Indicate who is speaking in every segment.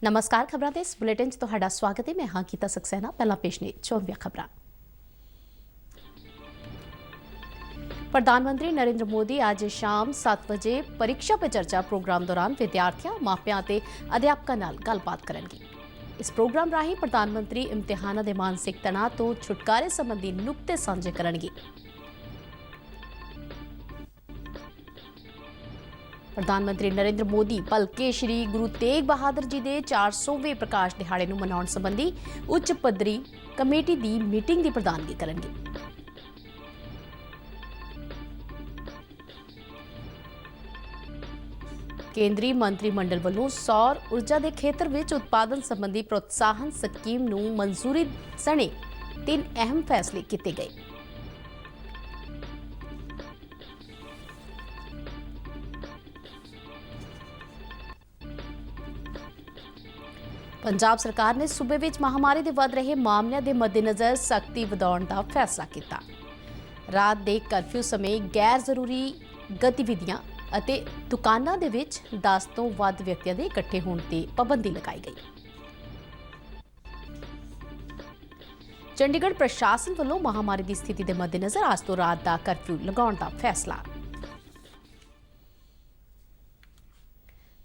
Speaker 1: नमस्कार खबरां ਦੇ ਇਸ ਬੁਲੇਟਿਨ 'ਚ ਤੁਹਾਡਾ ਸਵਾਗਤ ਹੈ। ਮੈਂ ਹਾਂ ਗੀਤਾ सक्सेना। ਪਹਿਲਾਂ ਪੇਸ਼ ਨੇ 24 ਖਬਰਾਂ। प्रधानमंत्री नरेंद्र मोदी आज शाम 7 ਵਜੇ परीक्षा पे चर्चा प्रोग्राम दौरान विद्यार्थियों मापियां ते अध्यापकों नाल गलबात करनगे। इस प्रोग्राम राही प्रधानमंत्री इम्तिहानां दे मानसिक तनाव तो छुटकारे संबंधी नुक्ते साझे करनगे। प्रधानमंत्री नरेंद्र मोदी भलके श्री गुरु तेग बहादुर जी के 400वें प्रकाश दिहाड़े नूं मनाउण संबंधी उच्च पद्धरी कमेटी की मीटिंग की प्रधानगी करनगे। केंद्रीय मंत्रिमंडल वालों सौर ऊर्जा के खेत्र में उत्पादन संबंधी प्रोत्साहन स्कीम नूं मंजूरी सने 3 अहम फैसले किए गए। पंजाब सरकार ने सूबे विच महामारी के वध रहे मामलों के मद्देनज़र सख्ती वधाउण का फैसला किया। रात के करफ्यू समय गैर जरूरी गतिविधियां ਅਤੇ ਦੁਕਾਨਾਂ ਦੇ ਵਿੱਚ 10 ਤੋਂ ਵੱਧ ਵਿਅਕਤੀਆਂ ਦੇ ਇਕੱਠੇ ਹੋਣ ਤੇ ਪਾਬੰਦੀ ਲਗਾਈ ਗਈ। ਚੰਡੀਗੜ੍ਹ ਪ੍ਰਸ਼ਾਸਨ ਵੱਲੋਂ ਮਹਾਮਾਰੀ ਦੀ ਸਥਿਤੀ ਦੇ ਮੱਦੇਨਜ਼ਰ ਅੱਜ ਤੋਂ ਰਾਤ ਦਾ ਕਰਫਿਊ ਲਗਾਉਣ ਦਾ ਫੈਸਲਾ।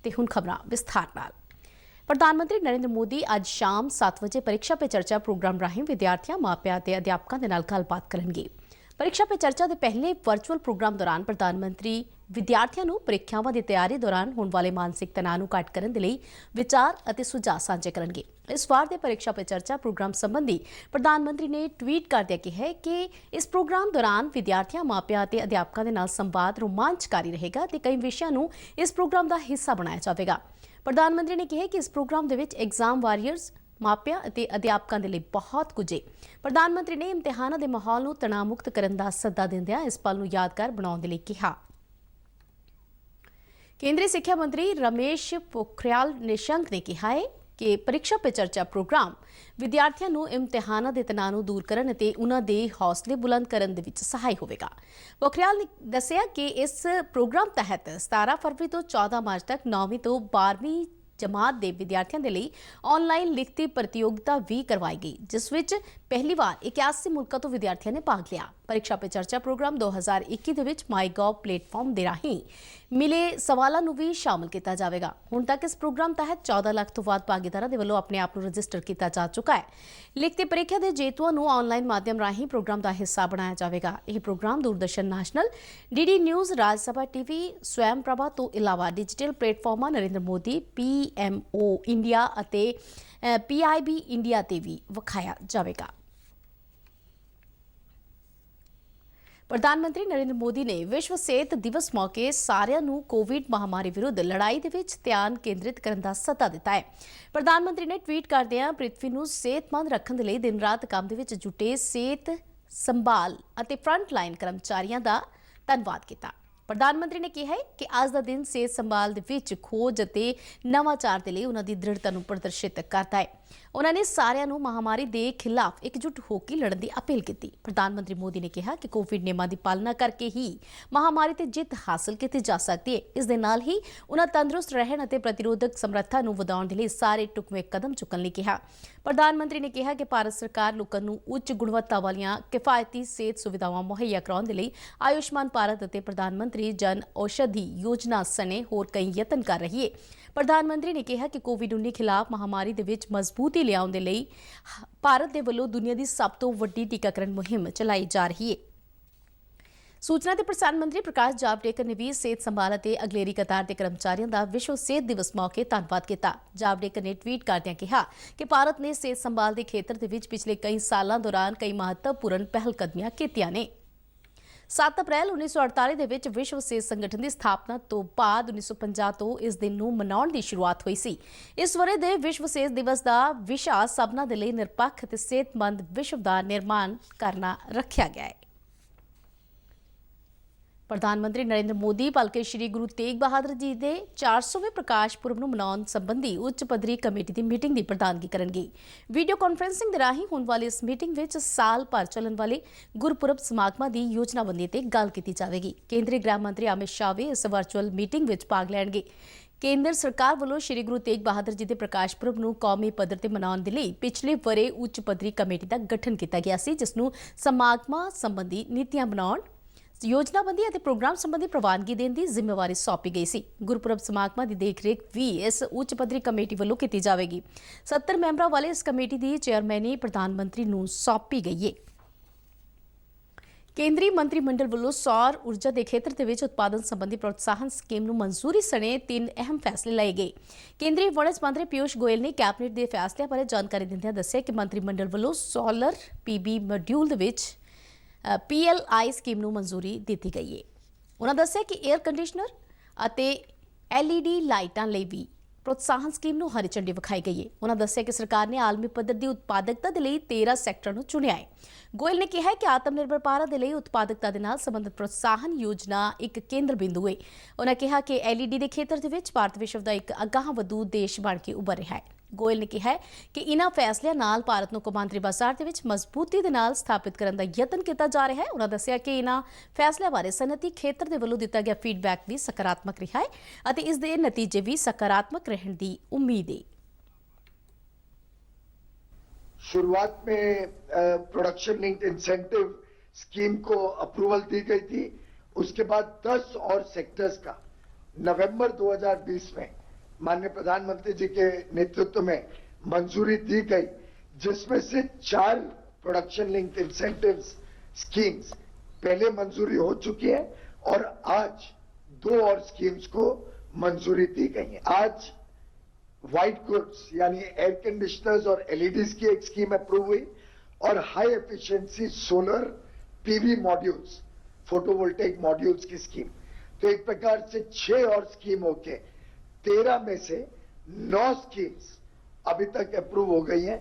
Speaker 1: ਤੇ ਹੁਣ ਖਬਰਾਂ ਵਿਸਥਾਰ ਨਾਲ। प्रधानमंत्री नरेंद्र मोदी आज शाम 7 ਵਜੇ परीक्षा पे चर्चा प्रोग्राम राਹੀਂ विद्यार्थियों मापिਆਂ ਤੇ अध्यापकों के नाल गलबात करनगे। परीक्षा पे चर्चा के पहले वर्चुअल प्रोग्राम दौरान प्रधानमंत्री विद्यार्थियों ਨੂੰ ਪ੍ਰੀਖਿਆਵਾਂ ਦੀ ਤਿਆਰੀ ਦੌਰਾਨ ਹੋਣ ਵਾਲੇ ਮਾਨਸਿਕ ਤਣਾਅ ਨੂੰ ਘੱਟ ਕਰਨ ਦੇ ਲਈ ਵਿਚਾਰ ਅਤੇ ਸੁਝਾਅ ਸਾਂਝੇ ਕਰਨਗੇ। ਇਸ ਵਾਰ ਦੇ ਪਰੀक्षा पे चर्चा प्रोग्राम संबंधी प्रधानमंत्री ने ट्वीट करदे कहा कि इस प्रोग्राम दौरान विद्यार्थियों मापिਆਂ ਅਤੇ अध्यापकों के नाल संवाद रोमांचकारी रहेगा ਤੇ कई विषयां ਨੂੰ इस प्रोग्राम का हिस्सा बनाया जाएगा। प्रधानमंत्री ने कहा कि इस प्रोग्राम ਦੇ ਵਿੱਚ एग्जाम वारियर्स ਮਾਪਿਆਂ ਅਤੇ ਅਧਿਆਪਕਾਂ ਦੇ ਲਈ ਬਹੁਤ ਕੁਝ ਹੈ। ਪ੍ਰਧਾਨ ਨੇ ਇਮਤਿਹਾਨਾਂ ਦੇ ਮਾਹੌਲ ਨੂੰ ਤਣਾਅ ਮੁਕਤ ਕਰਨ ਦਾ ਸੱਦਾ ਦਿੰਦਿਆਂ ਇਸ ਪਲ ਨੂੰ ਯਾਦਗਾਰ ਬਣਾਉਣ ਦੇ ਲਈ ਕਿਹਾ। ਕੇਂਦਰੀ ਸਿੱਖਿਆ ਮੰਤਰੀ ਰਮੇਸ਼ ਪੋਖਰਿਆਲ ਨਿਸ਼ੰਕ ਨੇ ਕਿਹਾ ਹੈ ਕਿ ਪਰੀक्षा पे चर्चा ਪ੍ਰੋਗਰਾਮ ਵਿਦਿਆਰਥੀਆਂ ਨੂੰ ਇਮਤਿਹਾਨਾਂ ਦੇ ਤਣਾਅ ਨੂੰ ਦੂਰ ਕਰਨ ਅਤੇ ਉਹਨਾਂ ਦੇ ਹੌਸਲੇ ਬੁਲੰਦ ਕਰਨ ਦੇ ਵਿੱਚ ਸਹਾਈ ਹੋਵੇਗਾ। ਪੋਖਰਿਆਲ ਨੇ ਦੱਸਿਆ ਕਿ ਇਸ ਪ੍ਰੋਗਰਾਮ ਤਹਿਤ 17 ਫਰਵਰੀ ਤੋਂ 14 ਮਾਰਚ ਤੱਕ 9ਵੀਂ ਤੋਂ 12ਵੀਂ जमात के विद्यार्थियों के लिए ऑनलाइन लिखती प्रतियोगिता भी करवाई गई, जिस विच पहली बार 81 मुल्कों तो विद्यार्थियों ने भाग लिया। परीक्षा पे चर्चा प्रोग्राम 2021 दे विच माईगॉव प्लेटफॉर्म दे राही मिले सवालों नूं भी शामिल किया जाएगा। हुण तक इस प्रोग्राम तहत 14 लाख तो वध भागीदारां दे वल्लों अपने आप नूं रजिस्टर किया जा चुका है। लिखती परीक्षा के जेतूआं नूं ऑनलाइन माध्यम राही प्रोग्राम का हिस्सा बनाया जाएगा। यह program Doordarshan national, DD news, Rajya Sabha TV, Swayam Prabha तो इलावा डिजिटल प्लेटफॉर्मां नरेंद्र मोदी, PMO इंडिया ਅਤੇ PIB इंडिया ते भी विखाया जाएगा। प्रधानमंत्री नरेंद्र मोदी ने विश्व सेहत दिवस मौके सारिਆਂ ਨੂੰ कोविड महामारी विरुद्ध लड़ाई ਦੇ ਵਿੱਚ ਧਿਆਨ ਕੇਂਦਰਿਤ ਕਰਨ ਦਾ ਸੱਦਾ ਦਿੱਤਾ ਹੈ। ਪ੍ਰਧਾਨਮੰਤਰੀ ਨੇ ਟਵੀਟ ਕਰਦਿਆਂ ਪ੍ਰਿਥਵੀ ਨੂੰ ਸਿਹਤਮੰਦ ਰੱਖਣ ਦੇ ਲਈ ਦਿਨ ਰਾਤ ਕੰਮ ਦੇ ਵਿੱਚ ਜੁਟੇ ਸਿਹਤ ਸੰਭਾਲ ਅਤੇ ਫਰੰਟ ਲਾਈਨ ਕਰਮਚਾਰੀਆਂ ਦਾ ਧੰਨਵਾਦ ਕੀਤਾ। प्रधानमंत्री ने कहा है कि आज का दिन सेहत संभाल दे विच खोज ਅਤੇ नवाचार के लिए उन्होंने दृढ़ता प्रदर्शित करता है। उन्होंने सारिਆਂ ਨੂੰ महामारी के खिलाफ एकजुट होकर लड़न की अपील की। प्रधानमंत्री मोदी ने कहा कि कोविड नियमों की पालना करके ही महामारी ते जित हासिल की जा सकती है। इस दे नाल ही उन्होंने तंदुरुस्त रहन ਅਤੇ प्रतिरोधक समर्था ਨੂੰ ਵਧਾਉਣ ਦੇ ਲਈ ਸਾਰੇ ਢੁਕਵੇਂ कदम चुकन ਲਈ कहा। प्रधानमंत्री ने कहा कि भारत सरकार लोगों ਨੂੰ उच्च गुणवत्ता वालियां किफायती सेहत सुविधावां मुहैया कराउण ਦੇ ਲਈ आयुष्मान भारत ਅਤੇ प्रधानमंत्री जन औषधि योजना सने होर कई यतन कर रही है। प्रधानमंत्री ने कहा कि कोविड-19 खिलाफ महामारी ਦੇ ਵਿੱਚ मजबूती ਲਿਆਉਣ ਦੇ ਲਈ ਭਾਰਤ ਦੇ ਵੱਲੋਂ ਦੁਨੀਆ ਦੀ ਸਭ ਤੋਂ ਵੱਡੀ ਟੀਕਾਕਰਨ ਮੁਹਿੰਮ ਚਲਾਈ ਜਾ ਰਹੀ ਹੈ। सूचना ते प्रसारण मंत्री प्रकाश जावड़ेकर ने भी सेहत संभाल ਅਤੇ अगलेरी कतार के कर्मचारियों का विश्व सेहत दिवस मौके धन्नवाद किया। जावड़ेकर ने ट्वीट करदਿਆਂ कहा कि भारत ने सेहत संभाल के खेत्र के विच पिछले कई सालों दौरान कई महत्वपूर्ण पहलकदमियां कीतियां ने। 7 अप्रैल 1948 ਦੇ ਵਿੱਚ ਵਿਸ਼ਵ ਸਿਹਤ ਸੰਗਠਨ ਦੀ ਸਥਾਪਨਾ ਤੋਂ ਬਾਅਦ 1950 ਤੋਂ ਇਸ ਦਿਨ ਨੂੰ ਮਨਾਉਣ ਦੀ ਸ਼ੁਰੂਆਤ ਹੋਈ ਸੀ। ਇਸ ਵਰ੍ਹੇ ਦੇ ਵਿਸ਼ਵ ਸਿਹਤ ਦਿਵਸ ਦਾ ਵਿਸ਼ਾ ਸਭਨਾਂ ਦੇ ਲਈ ਨਿਰਪੱਖ ਅਤੇ ਸਿਹਤਮੰਦ ਵਿਸ਼ਵ ਦਾ ਨਿਰਮਾਣ ਕਰਨਾ ਰੱਖਿਆ ਗਿਆ ਹੈ। प्रधानमंत्री नरेंद्र मोदी भलके श्री गुरु तेग बहादुर जी के 400वें प्रकाश पुरब ਨੂੰ ਮਨਾਉਣ ਸੰਬੰਧੀ ਉੱਚ ਪੱਧਰੀ ਕਮੇਟੀ ਦੀ ਮੀਟਿੰਗ ਦੀ ਪ੍ਰਧਾਨਗੀ ਕਰਨਗੇ। ਵੀਡੀਓ ਕਾਨਫਰੰਸਿੰਗ ਦੇ ਰਾਹੀਂ ਹੋਣ ਵਾਲੀ ਇਸ ਮੀਟਿੰਗ ਵਿੱਚ ਸਾਲ ਭਰ ਚੱਲਣ ਵਾਲੇ ਗੁਰਪੁਰਬ ਸਮਾਗਮਾਂ ਦੀ ਯੋਜਨਾਬੰਦੀ ਤੇ ਗੱਲ ਕੀਤੀ ਜਾਵੇਗੀ। ਕੇਂਦਰੀ ਗ੍ਰਹਿ ਮੰਤਰੀ ਅਮਿਤ ਸ਼ਾਹ ਵੀ ਇਸ ਵਰਚੁਅਲ ਮੀਟਿੰਗ ਵਿੱਚ ਭਾਗ ਲੈਣਗੇ। ਕੇਂਦਰ ਸਰਕਾਰ ਵੱਲੋਂ ਸ਼੍ਰੀ ਗੁਰੂ ਤੇਗ ਬਹਾਦਰ ਜੀ ਦੇ ਪ੍ਰਕਾਸ਼ ਪੁਰਬ ਨੂੰ ਕੌਮੀ ਪੱਧਰ ਤੇ ਮਨਾਉਣ ਦੇ ਲਈ ਪਿਛਲੇ ਵਰੇ ਉੱਚ ਪੱਧਰੀ ਕਮੇਟੀ ਦਾ ਗਠਨ ਕੀਤਾ ਗਿਆ ਸੀ, ਜਿਸ ਨੂੰ ਸਮਾਗਮਾਂ ਸੰਬੰਧੀ ਨੀਤੀਆਂ ਬਣਾਉਣ, ਯੋਜਨਾਬੰਦੀ ਅਤੇ ਪ੍ਰੋਗਰਾਮ ਸੰਬੰਧੀ ਪ੍ਰਵਾਨਗੀ ਦੇਣ ਦੀ ਜ਼ਿੰਮੇਵਾਰੀ ਸੌਂਪੀ ਗਈ ਸੀ। ਗੁਰਪੁਰਬ ਸਮਾਗਮਾਂ ਦੀ ਦੇਖਰੇਖ ਵੀ ਇਸ ਉੱਚ ਪੱਧਰੀ ਕਮੇਟੀ ਵੱਲੋਂ ਕੀਤੀ ਜਾਵੇਗੀ। 70 ਮੈਂਬਰਾਂ ਵਾਲੇ ਇਸ ਕਮੇਟੀ ਦੀ ਚੇਅਰਮੈਨੀ ਪ੍ਰਧਾਨ ਮੰਤਰੀ ਨੂੰ ਸੌਂਪੀ ਗਈ ਹੈ। ਕੇਂਦਰੀ ਮੰਤਰੀ ਮੰਡਲ ਵੱਲੋਂ ਸੌਰ ਊਰਜਾ ਦੇ ਖੇਤਰ ਦੇ ਵਿੱਚ ਉਤਪਾਦਨ ਸੰਬੰਧੀ ਪ੍ਰੋਤਸਾਹਨ ਸਕੀਮ ਨੂੰ ਮਨਜ਼ੂਰੀ ਸਣੇ 3 ਅਹਿਮ ਫੈਸਲੇ ਲਏ ਗਏ। ਕੇਂਦਰੀ ਵਣਜ ਮੰਤਰੀ ਪਿਊਸ਼ ਗੋਇਲ ਨੇ ਕੈਬਨਿਟ ਦੇ ਫੈਸਲਿਆਂ ਬਾਰੇ ਜਾਣਕਾਰੀ ਦਿੰਦਿਆਂ ਦੱਸਿਆ ਕਿ ਮੰਤਰੀ ਮੰਡਲ ਵੱਲੋਂ ਸੋਲਰ ਪੀਬੀ ਮੋਡਿਊਲ ਦੇ ਵਿੱਚ PLI ਸਕੀਮ ਨੂੰ ਮਨਜ਼ੂਰੀ ਦਿੱਤੀ ਗਈ ਹੈ। ਉਹਨਾਂ ਦੱਸਿਆ ਕਿ 에ਅਰ ਕੰਡੀਸ਼ਨਰ ਅਤੇ LED ਲਾਈਟਾਂ ਲਈ ਵੀ ਪ੍ਰੋਤਸਾਹਨ ਸਕੀਮ ਨੂੰ ਹਰੀ ਝੰਡੀ ਵਿਖਾਈ ਗਈ ਹੈ। ਉਹਨਾਂ ਦੱਸਿਆ ਕਿ ਸਰਕਾਰ ਨੇ ਆਲਮੀ ਪੱਧਰ ਦੀ ਉਤਪਾਦਕਤਾ ਦੇ ਲਈ 13 ਸੈਕਟਰਾਂ ਨੂੰ ਚੁਣਿਆ ਹੈ। ਗੋਇਲ ਨੇ ਕਿਹਾ ਕਿ ਆਤਮ ਨਿਰਭਰ ਭਾਰਤ ਦੇ ਲਈ ਉਤਪਾਦਕਤਾ ਦੇ ਨਾਲ ਸੰਬੰਧਿਤ ਪ੍ਰੋਤਸਾਹਨ ਯੋਜਨਾ ਇੱਕ ਕੇਂਦਰ ਬਿੰਦੂ ਹੈ। ਉਹਨਾਂ ਕਿਹਾ ਕਿ LED ਦੇ ਖੇਤਰ ਦੇ ਵਿੱਚ ਭਾਰਤ ਵਿਸ਼ਵ ਦਾ ਇੱਕ ਅਗਾਂਹਵਧੂ ਦੇਸ਼ ਬਣ ਕੇ ਉੱਭਰ ਰਿਹਾ ਹੈ। ਗੋਇਲ ਨੇ ਕਿਹਾ ਕਿ ਇਨ੍ਹਾਂ ਫੈਸਲਿਆਂ ਨਾਲ ਭਾਰਤ ਨੂੰ ਕੌਮਾਂਤਰੀ ਬਾਜ਼ਾਰ ਦੇ ਵਿੱਚ ਮਜ਼ਬੂਤੀ ਦੇ ਨਾਲ ਸਥਾਪਿਤ ਕਰਨ ਦਾ ਯਤਨ ਕੀਤਾ ਜਾ ਰਿਹਾ ਹੈ। ਉਹਨਾਂ ਦੱਸਿਆ ਕਿ ਇਨ੍ਹਾਂ ਫੈਸਲਿਆਂ ਬਾਰੇ ਸਨਅਤੀ ਖੇਤਰ ਦੇ ਵੱਲੋਂ ਦਿੱਤਾ ਗਿਆ ਫੀਡਬੈਕ ਵੀ ਸਕਾਰਾਤਮਕ ਰਿਹਾ ਹੈ ਅਤੇ ਇਸ ਦੇ ਨਤੀਜੇ ਵੀ ਸਕਾਰਾਤਮਕ ਰਹਿਣ ਦੀ ਉਮੀਦ ਹੈ।
Speaker 2: शुरुआत में प्रोडक्शन लिंक्ड इंसेंटिव स्कीम को अप्रूवल दी गई थी। उसके बाद 10 और सेक्टर्स का नवंबर 2020 में माननीय प्रधानमंत्री जी के नेतृत्व में मंजूरी दी गई, जिसमें से 4 प्रोडक्शन लिंक्ड इंसेंटिव्स स्कीम्स पहले मंजूरी हो चुकी है और आज 2 और स्कीम्स को मंजूरी दी गई है। आज व्हाइट गुड्स यानी एयर कंडीशनर्स और LEDs की एक स्कीम अप्रूव हुई और high efficiency solar PV modules, photovoltaic modules की स्कीम। तो एक प्रकार से 6 और स्कीम होके 13 में से 9 स्कीम्स अभी तक अप्रूव हो गई हैं।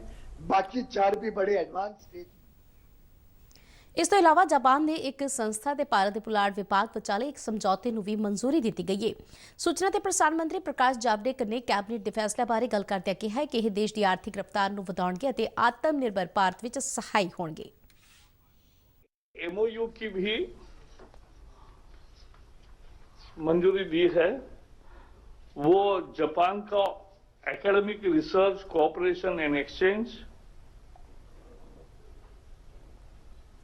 Speaker 2: बाकी 4 भी बड़े एडवांस स्टेज।
Speaker 1: ਇਸ ਤੋਂ ਇਲਾਵਾ ਜਾਪਾਨ ਦੇ ਇੱਕ ਸੰਸਥਾ ਤੇ ਭਾਰਤ ਦੇ ਪੁਲਾੜ ਵਿਭਾਗ ਵਿਚਾਲੇ ਇੱਕ ਸਮਝੌਤੇ ਨੂੰ ਵੀ ਮਨਜ਼ੂਰੀ ਦਿੱਤੀ ਗਈ ਹੈ। ਸੂਚਨਾ ਤੇ ਪ੍ਰਸਾਰਣ ਮੰਤਰੀ ਪ੍ਰਕਾਸ਼ ਜਾਵੜੇਕਰ ਨੇ ਕੈਬਨਿਟ ਦੇ ਫੈਸਲੇ ਬਾਰੇ ਗੱਲ ਕਰਦਿਆਂ ਕਿਹਾ ਹੈ ਕਿ ਇਹ ਦੇਸ਼ ਦੀ ਆਰਥਿਕ ਰਫ਼ਤਾਰ ਨੂੰ ਵਧਾਉਣਗੇ ਅਤੇ ਆਤਮ ਨਿਰਭਰ ਭਾਰਤ ਵਿੱਚ ਸਹਾਈ ਹੋਣਗੇ।
Speaker 3: MOU की भी मंजूरी दी है। वो जापान का academic research cooperation and exchange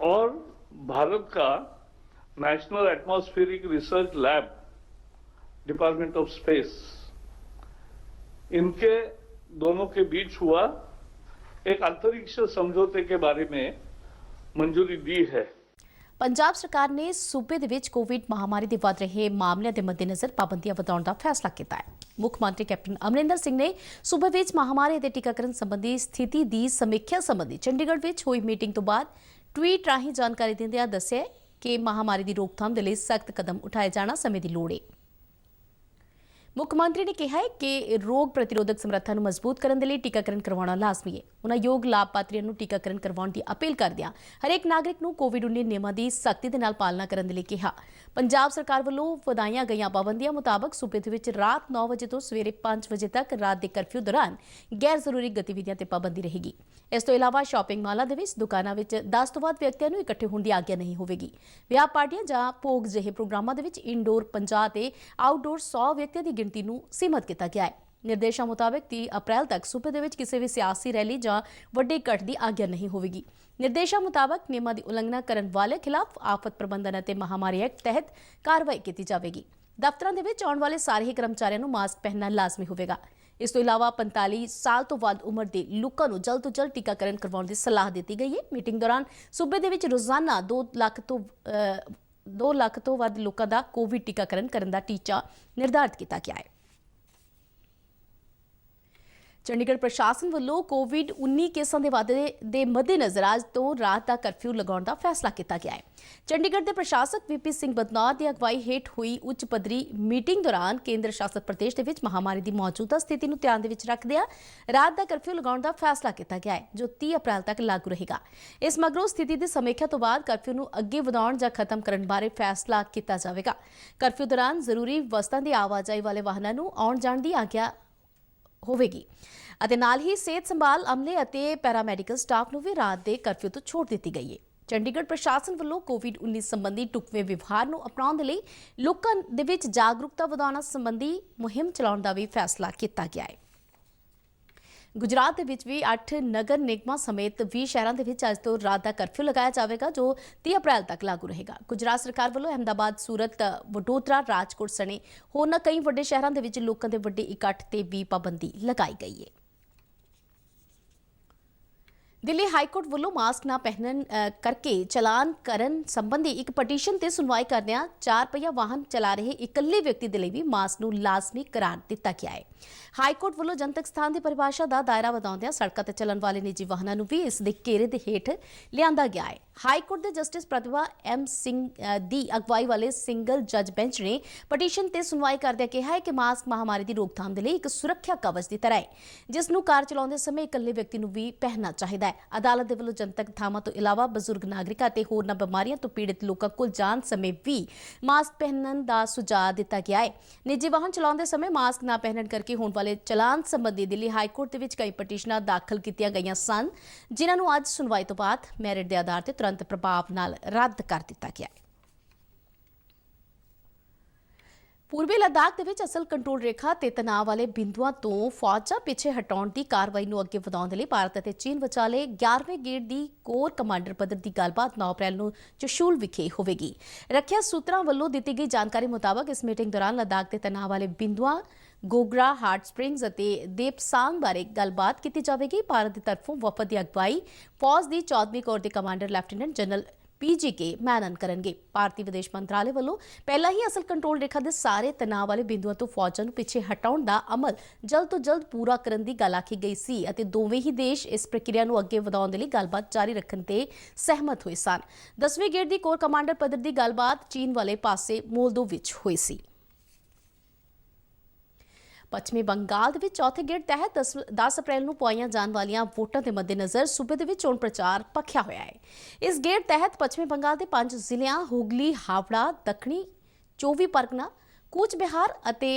Speaker 3: और भारत का national atmospheric research lab department of space, इनके दोनों के बीच हुआ एक अंतरिक्ष समझौते के बारे में मंजूरी दी है।
Speaker 1: ਪੰਜਾਬ ਸਰਕਾਰ ਨੇ ਸੂਬੇ ਦੇ ਵਿੱਚ ਕੋਵਿਡ ਮਹਾਮਾਰੀ ਦੇ ਵੱਧ ਰਹੇ ਮਾਮਲਿਆਂ ਦੇ ਮੱਦੇਨਜ਼ਰ ਪਾਬੰਦੀਆਂ ਵਧਾਉਣ ਦਾ ਫੈਸਲਾ ਕੀਤਾ ਹੈ। ਮੁੱਖ ਮੰਤਰੀ ਕੈਪਟਨ ਅਮਰਿੰਦਰ ਸਿੰਘ ਨੇ ਸੂਬੇ ਵਿੱਚ ਮਹਾਮਾਰੀ ਦੇ ਟੀਕਾਕਰਨ ਸੰਬੰਧੀ ਸਥਿਤੀ ਦੀ ਸਮੀਖਿਆ ਸੰਬੰਧੀ ਚੰਡੀਗੜ੍ਹ ਵਿੱਚ ਹੋਈ ਮੀਟਿੰਗ ਤੋਂ ਬਾਅਦ ਟਵੀਟ ਰਾਹੀਂ ਜਾਣਕਾਰੀ ਦਿੰਦਿਆਂ ਦੱਸਿਆ ਕਿ ਮਹਾਮਾਰੀ ਦੀ ਰੋਕਥਾਮ ਦੇ ਲਈ ਸਖਤ ਕਦਮ ਉਠਾਏ ਜਾਣਾ ਸਮੇਂ ਦੀ ਲੋੜ ਹੈ। ਮੁੱਖ ਮੰਤਰੀ ਨੇ ਕਿਹਾ ਹੈ ਕਿ ਰੋਗ ਪ੍ਰਤੀਰੋਧਕ ਸਮਰੱਥਾ ਨੂੰ ਮਜ਼ਬੂਤ ਕਰਨ ਦੇ ਲਈ ਟੀਕਾਕਰਨ ਕਰਵਾਉਣਾ ਲਾਜ਼ਮੀ ਹੈ। ਉਨ੍ਹਾਂ ਯੋਗ ਲਾਭਪਾਤਰੀਆਂ ਨੂੰ ਟੀਕਾਕਰਨ ਕਰਵਾਉਣ ਦੀ ਅਪੀਲ ਕਰਦਿਆਂ ਹਰੇਕ ਨਾਗਰਿਕ ਨੂੰ ਕੋਵਿਡ-19 ਨਿਯਮਾਂ ਦੀ ਸਖਤੀ ਦੇ ਨਾਲ ਪਾਲਣਾ ਕਰਨ ਦੇ ਲਈ ਕਿਹਾ। ਪੰਜਾਬ ਸਰਕਾਰ ਵੱਲੋਂ ਵਧਾਈਆਂ ਗਈਆਂ ਪਾਬੰਦੀਆਂ ਮੁਤਾਬਕ ਸੂਬੇ ਦੇ ਵਿੱਚ ਰਾਤ 9 ਵਜੇ ਤੋਂ ਸਵੇਰੇ 5 ਵਜੇ ਤੱਕ ਰਾਤ ਦੇ ਕਰਫਿਊ ਦੌਰਾਨ ਗੈਰ ਜ਼ਰੂਰੀ ਗਤੀਵਿਧੀਆਂ ਤੇ ਪਾਬੰਦੀ ਰਹੇਗੀ। ਇਸ ਤੋਂ ਇਲਾਵਾ ਸ਼ਾਪਿੰਗ ਮਾਲਾਂ ਦੇ ਵਿੱਚ ਦੁਕਾਨਾਂ ਵਿੱਚ 10 ਤੋਂ ਵੱਧ ਵਿਅਕਤੀਆਂ ਨੂੰ ਇਕੱਠੇ ਹੋਣ ਦੀ ਆਗਿਆ ਨਹੀਂ ਹੋਵੇਗੀ। ਵਿਆਹ ਪਾਰਟੀਆਂ ਜਾਂ ਭੋਗ ਜਿਹੇ ਪ੍ਰੋਗਰਾਮਾਂ ਦੇ ਵਿੱਚ ਇਨਡੋਰ 50 ਤੇ ਆਊਟਡੋਰ 100 ਵਿਅਕਤੀਆਂ ਦੀ ਗਿਣਤੀ ਨੂੰ ਸੀਮਤ ਕੀਤਾ ਗਿਆ ਹੈ। ਨਿਰਦੇਸ਼ਾਂ ਮੁਤਾਬਕ 30 ਅਪ੍ਰੈਲ ਤੱਕ ਸੂਬੇ ਦੇ ਵਿੱਚ ਕਿਸੇ ਵੀ ਸਿਆਸੀ ਰੈਲੀ ਜਾਂ ਵੱਡੇ ਇਕੱਠ ਦੀ ਆਗਿਆ ਨਹੀਂ ਹੋਵੇਗੀ। ਨਿਰਦੇਸ਼ਾਂ ਮੁਤਾਬਕ ਨਿਯਮਾਂ ਦੀ ਉਲੰਘਣਾ ਕਰਨ ਵਾਲੇ ਖਿਲਾਫ ਆਫਤ ਪ੍ਰਬੰਧਨ ਅਤੇ ਮਹਾਮਾਰੀ ਐਕਟ ਤਹਿਤ ਕਾਰਵਾਈ ਕੀਤੀ ਜਾਵੇਗੀ। ਦਫ਼ਤਰਾਂ ਦੇ ਵਿੱਚ ਆਉਣ ਵਾਲੇ ਸਾਰੇ ਹੀ ਕਰਮਚਾਰੀਆਂ ਨੂੰ ਮਾਸਕ ਪਹਿਨਣਾ ਲਾਜ਼ਮੀ ਹੋਵੇਗਾ। ਇਸ ਤੋਂ ਇਲਾਵਾ 45 ਸਾਲ ਤੋਂ ਵੱਧ ਉਮਰ ਦੇ ਲੋਕਾਂ ਨੂੰ ਜਲਦ ਤੋਂ ਜਲਦ ਟੀਕਾਕਰਨ ਕਰਵਾਉਣ ਦੀ ਸਲਾਹ ਦਿੱਤੀ ਗਈ ਹੈ। ਮੀਟਿੰਗ ਦੌਰਾਨ ਸੂਬੇ ਦੇ ਵਿੱਚ ਰੋਜ਼ਾਨਾ 2 ਲੱਖ ਤੋਂ ਵੱਧ ਲੋਕਾਂ ਦਾ ਕੋਵਿਡ ਟੀਕਾਕਰਨ ਕਰਨ ਦਾ ਟੀਚਾ ਨਿਰਧਾਰਿਤ ਕੀਤਾ ਗਿਆ ਹੈ। ਚੰਡੀਗੜ੍ਹ ਪ੍ਰਸ਼ਾਸਨ ਵੱਲੋਂ ਕੋਵਿਡ-19 ਕੇਸਾਂ ਦੇ ਵਾਧੇ ਦੇ ਮੱਦੇਨਜ਼ਰ ਅੱਜ ਤੋਂ ਰਾਤ ਦਾ ਕਰਫਿਊ ਲਗਾਉਣ ਦਾ ਫੈਸਲਾ ਕੀਤਾ ਗਿਆ ਹੈ। ਚੰਡੀਗੜ੍ਹ ਦੇ ਪ੍ਰਸ਼ਾਸਕ VP ਸਿੰਘ ਬਦਨੌਰ ਦੀ ਅਗਵਾਈ ਹੇਠ ਹੋਈ ਉੱਚ ਪੱਧਰੀ ਮੀਟਿੰਗ ਦੌਰਾਨ ਕੇਂਦਰ ਸ਼ਾਸਤ ਪ੍ਰਦੇਸ਼ ਦੇ ਵਿੱਚ ਮਹਾਮਾਰੀ ਦੀ ਮੌਜੂਦਾ ਸਥਿਤੀ ਨੂੰ ਧਿਆਨ ਦੇ ਵਿੱਚ ਰੱਖਦਿਆਂ ਰਾਤ ਦਾ ਕਰਫਿਊ ਲਗਾਉਣ ਦਾ ਫੈਸਲਾ ਕੀਤਾ ਗਿਆ ਹੈ, ਜੋ 30 ਅਪ੍ਰੈਲ ਤੱਕ ਲਾਗੂ ਰਹੇਗਾ। ਇਸ ਮਗਰੋਂ ਸਥਿਤੀ ਦੀ ਸਮੀਖਿਆ ਤੋਂ ਬਾਅਦ ਕਰਫਿਊ ਨੂੰ ਅੱਗੇ ਵਧਾਉਣ ਜਾਂ ਖਤਮ ਕਰਨ ਬਾਰੇ ਫੈਸਲਾ ਕੀਤਾ ਜਾਵੇਗਾ। ਕਰਫਿਊ ਦੌਰਾਨ ਜ਼ਰੂਰੀ ਵਸਤਾਂ ਦੀ ਆਵਾਜਾਈ ਵਾਲੇ ਵਾਹਨਾਂ ਨੂੰ ਆਉਣ ਜਾਣ ਦੀ ਆਗਿਆ ਹੋਵੇਗੀ ਅਤੇ ਨਾਲ ਹੀ ਸਿਹਤ ਸੰਭਾਲ ਅਮਲੇ ਅਤੇ ਪੈਰਾਮੈਡੀਕਲ ਸਟਾਫ ਨੂੰ ਵੀ ਰਾਤ ਦੇ ਕਰਫਿਊ ਤੋਂ ਛੋਟ ਦਿੱਤੀ ਗਈ ਹੈ। ਚੰਡੀਗੜ੍ਹ ਪ੍ਰਸ਼ਾਸਨ ਵੱਲੋਂ ਕੋਵਿਡ-19 ਸੰਬੰਧੀ ਢੁਕਵੇਂ ਵਿਵਹਾਰ ਨੂੰ ਅਪਣਾਉਣ ਦੇ ਲਈ ਲੋਕਾਂ ਦੇ ਵਿੱਚ ਜਾਗਰੂਕਤਾ ਵਧਾਉਣ ਸੰਬੰਧੀ ਮੁਹਿੰਮ ਚਲਾਉਣ ਦਾ ਵੀ ਫੈਸਲਾ ਕੀਤਾ ਗਿਆ ਹੈ। ਗੁਜਰਾਤ ਦੇ ਵਿੱਚ ਵੀ 8 ਨਗਰ ਨਿਗਮਾਂ ਸਮੇਤ 20 ਸ਼ਹਿਰਾਂ ਦੇ ਵਿੱਚ ਅੱਜ ਤੋਂ ਰਾਤ ਦਾ ਕਰਫਿਊ ਲਗਾਇਆ ਜਾਵੇਗਾ ਜੋ 30 ਅਪ੍ਰੈਲ ਤੱਕ ਲਾਗੂ ਰਹੇਗਾ। ਗੁਜਰਾਤ ਸਰਕਾਰ ਵੱਲੋਂ ਅਹਿਮਦਾਬਾਦ, ਸੂਰਤ, ਵਡੋਦਰਾ, ਰਾਜਕੋਟ ਸਣੇ ਹੋਰਨਾਂ ਕਈ ਵੱਡੇ ਸ਼ਹਿਰਾਂ ਦੇ ਵਿੱਚ ਲੋਕਾਂ ਦੇ ਵੱਡੇ ਇਕੱਠ ਤੇ ਵੀ ਪਾਬੰਦੀ ਲਗਾਈ ਗਈ ਹੈ। ਦਿੱਲੀ ਹਾਈਕੋਰਟ ਵੱਲੋਂ ਮਾਸਕ ਨਾ ਪਹਿਨਣ ਕਰਕੇ ਚਲਾਨ ਕਰਨ ਸੰਬੰਧੀ ਇੱਕ ਪਟੀਸ਼ਨ ਤੇ ਸੁਣਵਾਈ ਕਰਦਿਆਂ 4 ਪਹੀਆ ਵਾਹਨ ਚਲਾ ਰਹੇ ਇਕੱਲੇ ਵਿਅਕਤੀ ਦੇ ਲਈ ਵੀ ਮਾਸਕ ਨੂੰ ਲਾਜ਼ਮੀ ਕਰਾਰ ਦਿੱਤਾ ਗਿਆ ਹੈ। ਹਾਈਕੋਰਟ ਵੱਲੋਂ ਜਨਤਕ ਸਥਾਨ ਦੀ ਪਰਿਭਾਸ਼ਾ ਦਾ ਦਾਇਰਾ ਵਧਾਉਂਦਿਆਂ ਸੜਕਾਂ ਤੇ ਚੱਲਣ ਵਾਲੇ ਨਿੱਜੀ ਵਾਹਨਾਂ ਨੂੰ ਵੀ ਇਸ ਦੇ ਘੇਰੇ ਦੇ ਹੇਠ ਲਿਆਂਦਾ ਗਿਆ ਹੈ। ਹਾਈਕੋਰਟ ਦੇ ਜਸਟਿਸ ਪ੍ਰਤਿਭਾ ਐਮ ਸਿੰਘ ਦੀ ਅਗਵਾਈ ਵਾਲੇ ਸਿੰਗਲ ਜੱਜ ਬੈਂਚ ਨੇ ਪਟੀਸ਼ਨ ਤੇ ਸੁਣਵਾਈ ਕਰਦਿਆਂ ਕਿਹਾ ਹੈ ਕਿ ਮਾਸਕ ਮਹਾਮਾਰੀ ਦੀ ਰੋਕਥਾਮ ਦੇ ਲਈ ਇੱਕ ਸੁਰੱਖਿਆ ਕਵਚ ਦੀ ਤਰ੍ਹਾਂ ਹੈ ਜਿਸ ਨੂੰ ਕਾਰ ਚਲਾਉਂਦੇ ਸਮੇਂ ਇਕੱਲੇ ਵਿਅਕਤੀ ਨੂੰ ਵੀ ਪਹਿਨਣਾ ਚਾਹੀਦਾ ਹੈ। ਅਦਾਲਤ ਦੇ ਵੱਲੋਂ ਜਨਤਕ ਥਾਵਾਂ ਤੋਂ ਇਲਾਵਾ ਬਜ਼ੁਰਗ ਨਾਗਰਿਕਾਂ ਅਤੇ ਹੋਰਨਾਂ ਬਿਮਾਰੀਆਂ ਤੋਂ ਪੀੜਤ ਲੋਕਾਂ ਕੋਲ ਜਾਣ ਸਮੇਂ ਵੀ ਮਾਸਕ ਪਹਿਨਣ ਦਾ ਸੁਝਾਅ ਦਿੱਤਾ ਗਿਆ ਹੈ। ਨਿੱਜੀ ਵਾਹਨ ਚਲਾਉਂਦੇ ਸਮੇਂ ਮਾਸਕ ਨਾ ਪਹਿਨਣ ਕਰਕੇ ਹੋਣ ਵਾਲੇ ਚਲਾਨ ਸੰਬੰਧੀ ਦਿੱਲੀ ਹਾਈਕੋਰਟ ਦੇ ਵਿੱਚ ਕਈ ਪਟੀਸ਼ਨਾਂ ਦਾਖਲ ਕੀਤੀਆਂ ਗਈਆਂ ਸਨ ਜਿਨ੍ਹਾਂ ਨੂੰ ਅੱਜ ਸੁਣਵਾਈ ਤੋਂ ਬਾਅਦ ਮੈਰਿਟ ਦੇ ਆਧਾਰ ਤੇ ਤੁਰੰਤ ਪ੍ਰਭਾਵ ਨਾਲ ਰੱਦ ਕਰ ਦਿੱਤਾ ਗਿਆ ਹੈ। ਪੂਰਬੀ ਲੱਦਾਖ ਦੇ ਵਿੱਚ ਅਸਲ ਕੰਟਰੋਲ ਰੇਖਾ ਤੇ ਤਣਾਅ ਵਾਲੇ ਬਿੰਦੂਆਂ ਤੋਂ ਫੌਜਾਂ ਪਿੱਛੇ ਹਟਾਉਣ ਦੀ ਕਾਰਵਾਈ ਨੂੰ ਅੱਗੇ ਵਧਾਉਣ ਦੇ ਲਈ ਭਾਰਤ ਅਤੇ ਚੀਨ ਵਿਚਾਲੇ 11ਵੇਂ ਗੇੜ ਦੀ ਕੋਰ ਕਮਾਂਡਰ ਪੱਧਰ ਦੀ ਗੱਲਬਾਤ 9 ਅਪ੍ਰੈਲ ਨੂੰ ਚਸ਼ੂਲ ਵਿਖੇ ਹੋਵੇਗੀ। ਰੱਖਿਆ ਸੂਤਰਾਂ ਵੱਲੋਂ ਦਿੱਤੀ ਗਈ ਜਾਣਕਾਰੀ ਮੁਤਾਬਕ ਇਸ ਮੀਟਿੰਗ ਦੌਰਾਨ ਲੱਦਾਖ ਦੇ ਤਣਾਅ ਵਾਲੇ ਬਿੰਦੂਆਂ ਗੋਗਰਾ, ਹਾਰਟ ਸਪ੍ਰਿੰਗਸ ਅਤੇ ਦੇਪਸਾਂਗ ਬਾਰੇ ਗੱਲਬਾਤ ਕੀਤੀ ਜਾਵੇਗੀ। ਭਾਰਤ ਦੀ ਤਰਫੋਂ ਵਫਦ ਦੀ ਅਗਵਾਈ ਫੌਜ ਦੀ 14ਵੀਂ ਕੋਰ ਦੇ commander lieutenant general PGK Menon ਕਰਨਗੇ। ਭਾਰਤੀ ਵਿਦੇਸ਼ ਮੰਤਰਾਲੇ ਵੱਲੋਂ ਪਹਿਲਾਂ ਹੀ ਅਸਲ ਕੰਟਰੋਲ ਰੇਖਾ ਦੇ ਸਾਰੇ ਤਣਾਅ ਵਾਲੇ ਬਿੰਦੂਆਂ ਤੋਂ ਫੌਜਾਂ ਨੂੰ ਪਿੱਛੇ ਹਟਾਉਣ ਦਾ ਅਮਲ ਜਲਦ ਤੋਂ ਜਲਦ ਪੂਰਾ ਕਰਨ ਦੀ ਗੱਲ ਆਖੀ ਗਈ ਸੀ ਅਤੇ ਦੋਵੇਂ ਹੀ ਦੇਸ਼ ਇਸ ਪ੍ਰਕਿਰਿਆ ਨੂੰ ਅੱਗੇ ਵਧਾਉਣ ਦੇ ਲਈ ਗੱਲਬਾਤ ਜਾਰੀ ਰੱਖਣ ਤੇ ਸਹਿਮਤ ਹੋਏ ਸਨ। 10ਵੇਂ ਗੇੜ ਦੀ ਕੋਰ ਕਮਾਂਡਰ ਪੱਧਰ ਦੀ ਗੱਲਬਾਤ ਚੀਨ ਵਾਲੇ ਪਾਸੇ ਮੋਲਦੋ ਵਿੱਚ ਹੋਈ ਸੀ। ਪੱਛਮੀ ਬੰਗਾਲ ਦੇ ਵਿੱਚ ਚੌਥੇ ਗੇੜ ਤਹਿਤ 10 ਅਪ੍ਰੈਲ ਨੂੰ ਪੁਆਈਆਂ ਜਾਣ ਵਾਲੀਆਂ ਵੋਟਾਂ ਦੇ ਮੱਦੇਨਜ਼ਰ ਸੂਬੇ ਦੇ ਵਿੱਚ ਚੋਣ ਪ੍ਰਚਾਰ ਭਖਿਆ ਹੋਇਆ ਹੈ। ਇਸ ਗੇੜ ਤਹਿਤ ਪੱਛਮੀ ਬੰਗਾਲ ਦੇ 5 ਜ਼ਿਲ੍ਹਿਆਂ ਹੁਗਲੀ, ਹਾਵੜਾ, ਦੱਖਣੀ 24 ਪਰਗਨਾ, ਕੂਚ ਬਿਹਾਰ ਅਤੇ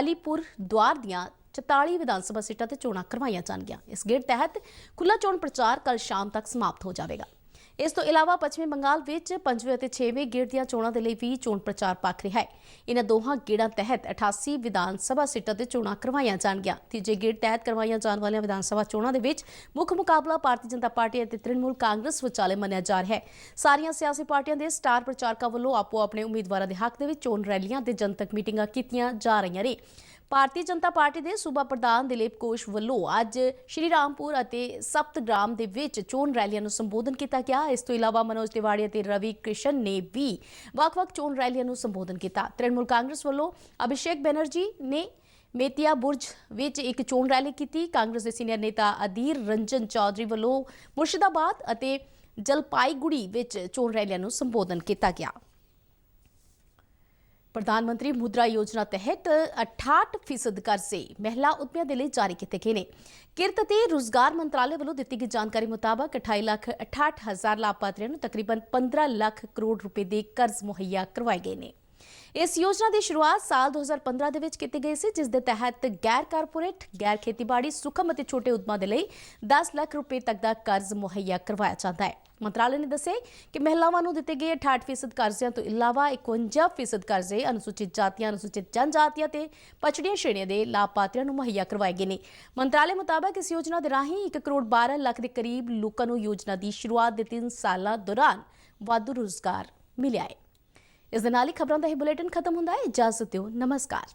Speaker 1: ਅਲੀਪੁਰ ਦੁਆਰ ਦੀਆਂ 44 ਵਿਧਾਨ ਸਭਾ ਸੀਟਾਂ ਤੇ ਚੋਣਾਂ ਕਰਵਾਈਆਂ ਜਾਣਗੀਆਂ। ਇਸ ਗੇੜ ਤਹਿਤ ਖੁੱਲ੍ਹਾ ਚੋਣ ਪ੍ਰਚਾਰ ਕੱਲ੍ਹ ਸ਼ਾਮ ਤੱਕ ਸਮਾਪਤ ਹੋ ਜਾਵੇਗਾ। ਇਸ ਤੋਂ ਇਲਾਵਾ ਪੱਛਮੀ ਬੰਗਾਲ ਵਿੱਚ 5ਵੇਂ ਅਤੇ 6ਵੇਂ ਗੇੜ ਦੀਆਂ ਚੋਣਾਂ ਦੇ ਲਈ ਵੀ ਚੋਣ ਪ੍ਰਚਾਰ ਭਖ ਰਿਹਾ ਹੈ। ਇਹਨਾਂ ਦੋਹਾਂ ਗੇੜਾਂ ਤਹਿਤ 88 ਵਿਧਾਨ ਸਭਾ ਸੀਟਾਂ ਤੇ ਚੋਣਾਂ ਕਰਵਾਈਆਂ ਜਾਣਗੀਆਂ। ਤੀਜੇ ਗੇੜ ਤਹਿਤ ਕਰਵਾਈਆਂ ਜਾਣ ਵਾਲੀਆਂ ਵਿਧਾਨ ਸਭਾ ਚੋਣਾਂ ਦੇ ਵਿੱਚ ਮੁੱਖ ਮੁਕਾਬਲਾ ਭਾਰਤੀ ਜਨਤਾ ਪਾਰਟੀ ਅਤੇ ਤ੍ਰਿਣਮੂਲ ਕਾਂਗਰਸ ਵਿਚਾਲੇ ਮੰਨਿਆ ਜਾ ਰਿਹਾ ਹੈ। ਸਾਰੀਆਂ ਸਿਆਸੀ ਪਾਰਟੀਆਂ ਦੇ ਸਟਾਰ ਪ੍ਰਚਾਰਕਾਂ ਵੱਲੋਂ ਆਪੋ ਆਪਣੇ ਉਮੀਦਵਾਰਾਂ ਦੇ ਹੱਕ ਦੇ ਵਿੱਚ ਚੋਣ ਰੈਲੀਆਂ ਤੇ ਜਨਤਕ ਮੀਟਿੰਗਾਂ ਕੀਤੀਆਂ ਜਾ ਰਹੀਆਂ ਨੇ। ਭਾਰਤੀ ਜਨਤਾ ਪਾਰਟੀ ਦੇ ਸੂਬਾ ਪ੍ਰਧਾਨ ਦਿਲੀਪ ਘੋਸ਼ ਵੱਲੋਂ ਅੱਜ ਸ਼੍ਰੀ ਰਾਮਪੁਰ ਅਤੇ ਸਪਤਗ੍ਰਾਮ ਦੇ ਵਿੱਚ ਚੋਣ ਰੈਲੀਆਂ ਨੂੰ ਸੰਬੋਧਨ ਕੀਤਾ ਗਿਆ। ਇਸ ਤੋਂ ਇਲਾਵਾ ਮਨੋਜ ਤਿਵਾੜੀ ਅਤੇ ਰਵੀ ਕ੍ਰਿਸ਼ਨ ਨੇ ਵੀ ਵੱਖ-ਵੱਖ ਚੋਣ ਰੈਲੀਆਂ ਨੂੰ ਸੰਬੋਧਨ ਕੀਤਾ। ਤ੍ਰਿਣਮੂਲ ਕਾਂਗਰਸ ਵੱਲੋਂ ਅਭਿਸ਼ੇਕ ਬੈਨਰਜੀ ਨੇ ਮੇਤੀਆ ਬੁਰਜ ਵਿੱਚ ਇੱਕ ਚੋਣ ਰੈਲੀ ਕੀਤੀ। ਕਾਂਗਰਸ ਦੇ ਸੀਨੀਅਰ ਨੇਤਾ ਅਧੀਰ ਰੰਜਨ ਚੌਧਰੀ ਵੱਲੋਂ ਮੁਰਸ਼ਿਦਾਬਾਦ ਅਤੇ ਜਲਪਾਈਗੁੜੀ ਵਿੱਚ ਚੋਣ ਰੈਲੀਆਂ ਨੂੰ ਸੰਬੋਧਨ ਕੀਤਾ ਗਿਆ। ਪ੍ਰਧਾਨ ਮੰਤਰੀ ਮੁਦਰਾ ਯੋਜਨਾ ਤਹਿਤ 68% ਕਰਜ਼ੇ ਮਹਿਲਾ ਉਦਮੀਆਂ ਦੇ ਲਈ ਜਾਰੀ ਕੀਤੇ ਗਏ ਨੇ। ਕਿਰਤ ਅਤੇ ਰੁਜ਼ਗਾਰ ਮੰਤਰਾਲੇ ਵੱਲੋਂ ਦਿੱਤੀ ਗਈ ਜਾਣਕਾਰੀ ਮੁਤਾਬਕ 28,68,000 ਲਾਭਪਾਤਰੀਆਂ ਨੂੰ ਤਕਰੀਬਨ 15 ਲੱਖ ਕਰੋੜ ਰੁਪਏ ਦੇ ਕਰਜ਼ ਮੁਹੱਈਆ ਕਰਵਾਏ ਗਏ ਨੇ। ਇਸ ਯੋਜਨਾ ਦੀ ਸ਼ੁਰੂਆਤ ਸਾਲ 2015 ਦੇ ਵਿੱਚ ਕੀਤੀ ਗਈ ਸੀ ਜਿਸ ਦੇ ਤਹਿਤ ਗੈਰ ਕਾਰਪੋਰੇਟ, ਗੈਰ ਖੇਤੀਬਾੜੀ, ਸੂਖਮ ਅਤੇ ਛੋਟੇ ਉਦਮਾਂ ਦੇ ਲਈ 10 ਲੱਖ ਰੁਪਏ ਤੱਕ ਦਾ ਕਰਜ਼ ਮੁਹੱਈਆ ਕਰਵਾਇਆ ਜਾਂਦਾ ਹੈ। ਮੰਤਰਾਲੇ ਨੇ ਦੱਸਿਆ ਕਿ ਮਹਿਲਾਵਾਂ ਨੂੰ ਦਿੱਤੇ ਗਏ 68% ਕਰਜ਼ਿਆਂ ਤੋਂ ਇਲਾਵਾ 51% ਕਰਜ਼ੇ ਅਨੁਸੂਚਿਤ ਜਾਤੀਆਂ, ਅਨੁਸੂਚਿਤ ਜਨਜਾਤੀਆਂ ਤੇ ਪਛੜੀਆਂ ਸ਼੍ਰੇਣੀਆਂ ਦੇ ਲਾਭਪਾਤਰੀਆਂ ਨੂੰ ਮੁਹੱਈਆ ਕਰਵਾਏ ਗਏ ਨੇ। ਮੰਤਰਾਲੇ ਮੁਤਾਬਕ ਇਸ ਯੋਜਨਾ ਦੇ ਰਾਹੀਂ 1 ਕਰੋੜ 12 ਲੱਖ ਦੇ ਕਰੀਬ ਲੋਕਾਂ ਨੂੰ ਯੋਜਨਾ ਦੀ ਸ਼ੁਰੂਆਤ ਦੇ 3 ਸਾਲਾਂ ਦੌਰਾਨ ਵਾਧੂ ਰੁਜ਼ਗਾਰ ਮਿਲਿਆ ਹੈ। ਇਸ ਦੇ ਨਾਲ ਹੀ ਖਬਰਾਂ ਦਾ ਇਹ ਬੁਲੇਟਿਨ ਖਤਮ ਹੁੰਦਾ ਹੈ। ਇਜਾਜ਼ਤ ਦਿਓ। ਨਮਸਕਾਰ।